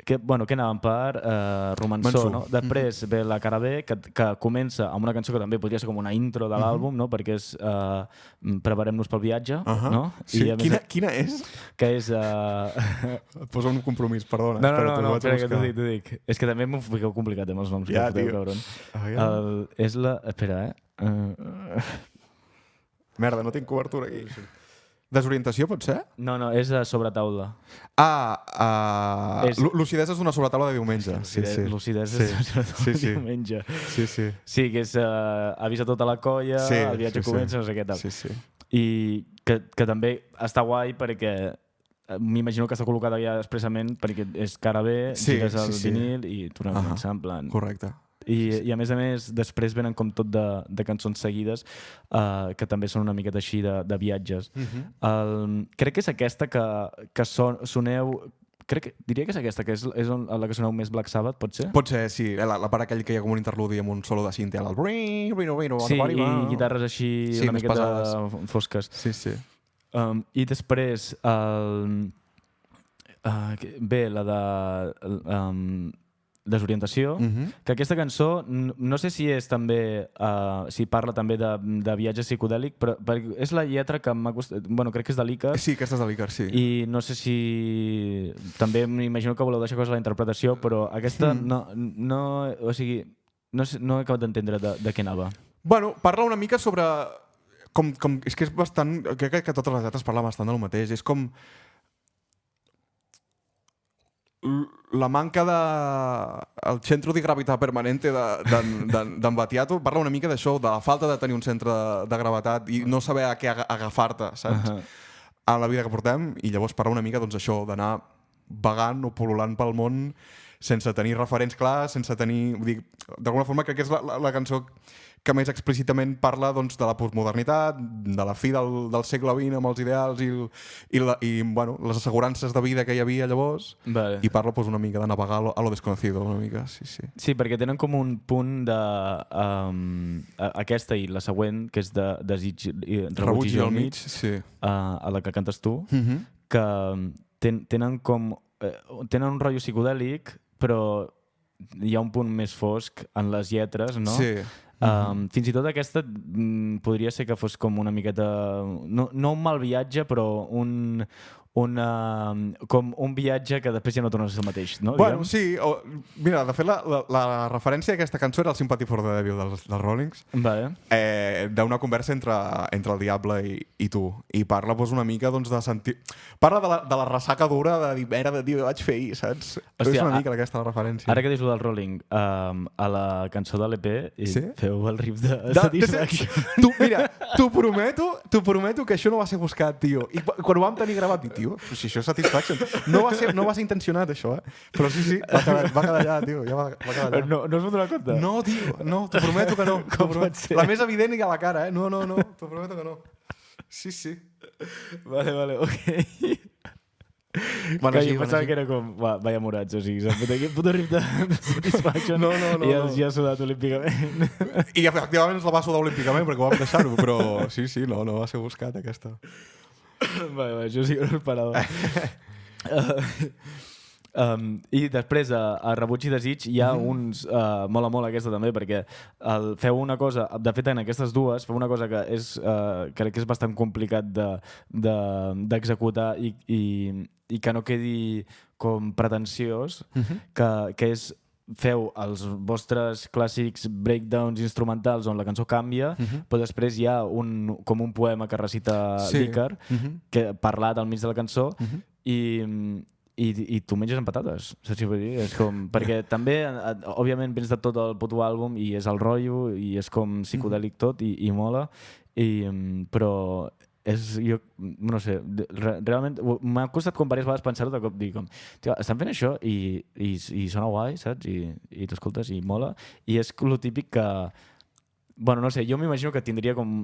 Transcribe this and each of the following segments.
que anàvem per romançó, no? Després ve la cara B, que comença amb una cançó que també podria ser com una intro de l'àlbum, no? Perquè és Preparem-nos pel viatge, no? Sí. Quina és? Que és... Et poso un compromís, perdona. No, espera, que t'ho dic. És que també m'ho fiqueu complicat amb els noms. Ja, tio. Cabron. És la... Espera, Merda, no tinc cobertura aquí. Desorientació, pot ser? No, és de sobretaula. Lucidesa és una sobretaula de diumenge. Lucidesa és una sobretaula de diumenge. Sí, que és avisa tota la colla, el viatge comença, no sé què tal. I que també està guai perquè m'imagino que està col·locada ja expressament perquè és cara B, gires el vinil i tu no en plan... Correcte. I a més, després venen com tot de cançons seguides que també són una miqueta així de viatges. Crec que és aquesta que soneu... Diria que és aquesta, que és la que soneu més Black Sabbath, pot ser? Pot ser, sí. La part aquell que hi ha com un interludi amb un solo de cinta. Sí, i guitarres així una miqueta fosques. Sí. I després ve la de... Desorientació, que aquesta cançó no sé si és també si parla també de viatge psicodèlic, però és la lletra que m'ha costat... Bueno, crec que és de l'Icar. Sí, aquesta és de l'Icar, sí. I no sé si... També m'imagino que voleu deixar coses a la interpretació, però aquesta no he acabat d'entendre de què anava. Bueno, parla una mica sobre... És que és bastant... Crec que totes les lletres parlen bastant del mateix. És com... la manca de... el centre de gravetat permanente d'en Battiato parla una mica d'això, de la falta de tenir un centre de gravetat i no saber a què agafar-te, saps? A la vida que portem, i llavors parla una mica això, d'anar vagant o pol·lulant pel món sense tenir referents clars, sense tenir... D'alguna forma crec que és la cançó que més explícitament parla de la postmodernitat, de la fi del segle XX amb els ideals i les assegurances de vida que hi havia llavors, i parla una mica de navegar a lo desconocido, una mica, sí. Sí, perquè tenen com un punt de... aquesta i la següent, que és de desig i rebuig i al mig, a la que cantes tu, que tenen com... tenen un rotllo psicodèlic, però hi ha un punt més fosc en les lletres, no? Sí. Fins i tot aquesta podria ser que fos com una miqueta no un mal viatge, però com un viatge que després ja no torna a ser el mateix, no? Bueno, sí. Mira, de fet, la referència a aquesta cançó era el Sympathy for the Devil dels Rollings, d'una conversa entre el diable i tu. I parla una mica de sentir... Parla de la ressaca dura de dir, merda, tio, vaig fer ahir, saps? És una mica aquesta la referència. Ara que dius del Rolling, a la cançó de l'EP feu el riff de Satisfaction. Mira, t'ho prometo que això no va ser buscat, tio. I quan ho vam tenir gravat, tio, si això és Satisfaction. No va ser intencionat, això, Però sí, va quedar allà, tio. Ja va quedar allà. No es pot donar compte? No, tio, no, t'ho prometo que no. Com pot ser? La més evident i a la cara, No, t'ho prometo que no. Sí. Vale, ok. Bueno, jo pensava que era com, vaya morats, o sigui, s'ha puto riff de Satisfaction i els ha sudat olímpicament. I efectivament ens la va sudar olímpicament perquè ho vam deixar-ho, però sí, no va ser buscat aquesta. Vale, això sí que no ho esperava. I després a Rebuig i Desig hi ha uns... mola molt aquesta també, perquè feu una cosa... De fet, en aquestes dues, feu una cosa que crec que és bastant complicat d'executar i que no quedi com pretensiós, que és... feu els vostres clàssics breakdowns instrumentals on la cançó canvia, però després hi ha com un poema que recita l'Icar, parlat al mig de la cançó, i tu menges amb patates, saps què vull dir? És com... Perquè també, òbviament, vens de tot el puto àlbum i és el rotllo i és com psicodèlic tot i mola, però... jo no sé, realment m'ha costat com diverses vegades pensar-ho de cop, dir com, tio, estan fent això i sona guai, saps? I t'escoltes i mola, i és lo típic que, bueno, no sé, jo m'imagino que tindria com,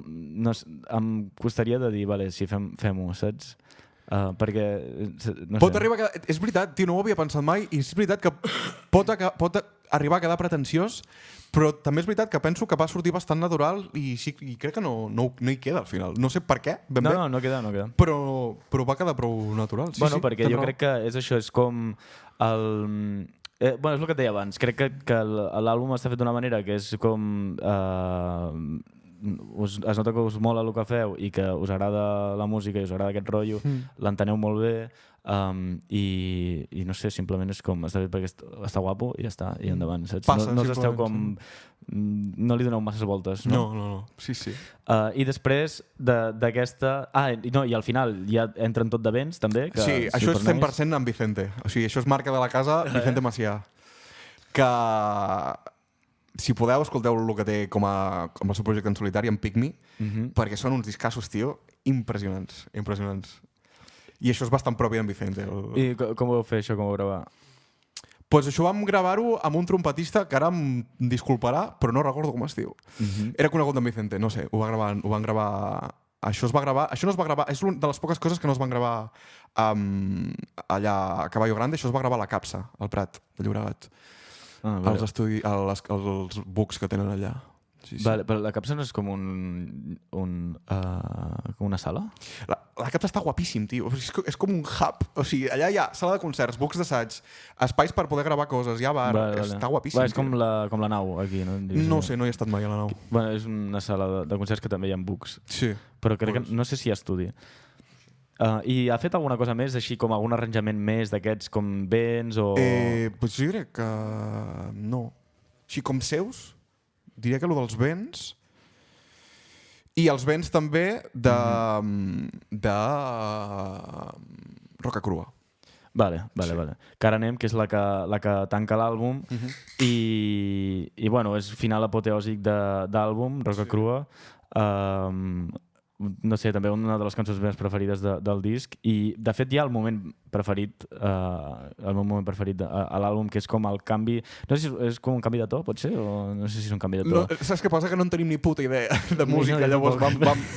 em costaria de dir, vale, sí, fem-ho, saps? Perquè, no sé. Pot arribar a... És veritat, tio, no ho havia pensat mai, i és veritat que pot arribar a quedar pretensiós, però també és veritat que penso que va sortir bastant natural i crec que no hi queda al final. No sé per què, ben bé. No queda. Però va quedar prou natural. Bueno, perquè jo crec que és això, és com el... Bueno, és el que et deia abans. Crec que l'àlbum està fet d'una manera que és com... es nota que us mola el que feu i que us agrada la música i us agrada aquest rotllo, l'enteneu molt bé, i no sé, simplement és com està fet perquè està guapo i ja està, i endavant, saps? Passa, no us esteu com... No li doneu masses voltes, no? No. Sí. I després d'aquesta... I al final ja entren tot de béns, també. Que sí, això és 100% amb Vicente. O sigui, això és marca de la casa Vicente Macià. Que... Si podeu, escolteu el que té com el seu projecte en solitari, en Pick Me, perquè són uns discassos, tio, impressionants. I això és bastant propi d'en Vicente. I com ho vau fer, això? Com ho vau gravar? Doncs això vam gravar-ho amb un trompetista que ara em disculparà, però no recordo com es diu. Era conegut d'en Vicente, no sé, ho van gravar... Això no es va gravar, és una de les poques coses que no es van gravar allà a Caballo Grande, això es va gravar a la Capsa, al Prat, de Llobregat. Els bucs que tenen allà. Sí. Vale, però la Capsa no és com com una sala? La Capsa està guapíssim, tio. És com un hub. O sigui, allà hi ha sala de concerts, bucs d'assaig, espais per poder gravar coses, hi ha bar. Vale. Està guapíssim. És com la nau, aquí, no? No sé, no hi he estat mai a la nau. Bueno, és una sala de concerts que també hi ha bucs. Sí. Però crec que no sé si hi ha estudi. I ha fet alguna cosa més, així com algun arranjament més d'aquests com vents o... Pues jo crec que no. Així com seus, diria que el dels vents i els vents també de Roca Crua. Vale. Que ara anem, que és la que tanca l'àlbum i bueno, és final apoteòsic d'àlbum, Roca Crua. No sé, també una de les cançons meves preferides del disc, i de fet hi ha el moment preferit el meu moment preferit a l'àlbum, que és com el canvi, no sé si és com un canvi de to, pot ser? O no sé si és un canvi de to. No, saps què passa? Que no en tenim ni puta idea de música, llavors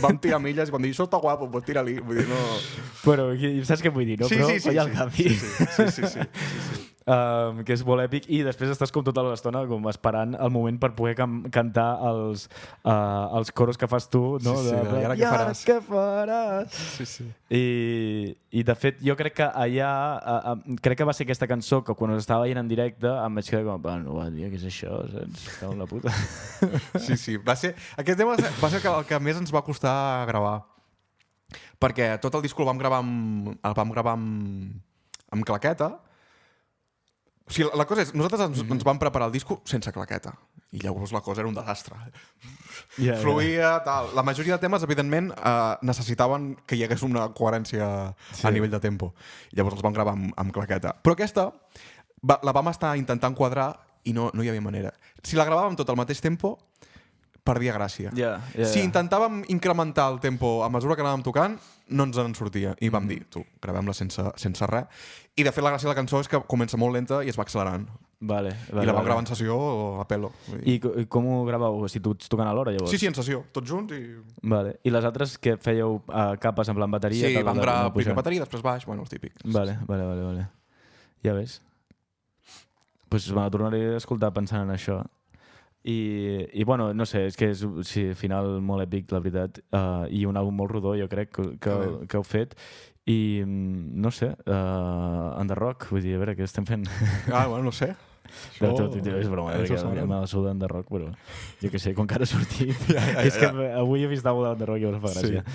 vam tirar milles i vam dir, això està guapo, pues tira-li. Però saps què vull dir, no? Però hi ha el canvi. Sí. Que és molt èpic, i després estàs com tota l'estona com esperant el moment per poder cantar els coros que fas tu, no? Sí, i ara què faràs? Sí. I de fet jo crec que allà crec que va ser aquesta cançó que quan us estava veient en directe em vaig quedar com, bueno, què és això? Saps? Cago en la puta. Sí. Aquest tema va ser el que més ens va costar gravar, perquè tot el disc el vam gravar amb claqueta. O sigui, la cosa és, nosaltres ens vam preparar el disco sense claqueta, i llavors la cosa era un desastre. Fluïa, tal. La majoria de temes, evidentment, necessitaven que hi hagués una coherència a nivell de tempo. I llavors els vam gravar amb claqueta. Però aquesta la vam estar intentant quadrar i no hi havia manera. Si la gravàvem tot al mateix tempo, perdia gràcia. Si intentàvem incrementar el tempo a mesura que anàvem tocant, no ens en sortia. I vam dir, gravem-la sense res. I de fet la gràcia de la cançó és que comença molt lenta i es va accelerant. Vale, I la vam gravar en sessió a pelo. I com ho gravàveu? Si tots tocant alhora, llavors? Sí, en sessió, tots junts. Vale. I les altres que fèieu capes en plan bateria? Sí, vam gravar primer bateria, després baix, bueno, els típics. Vale. Ja ves. Pues me la tornaré a escoltar pensant en això. I bueno, no sé, és que és final molt èpic, la veritat, i un àlbum molt rodó, jo crec, que heu fet. I no sé, en The Rock, vull dir, a veure, què estem fent? Bueno, no sé. És broma, que me la suda en The Rock, però jo què sé, com que ara ha sortit. És que avui he vist alguna de The Rock i us fa gràcia.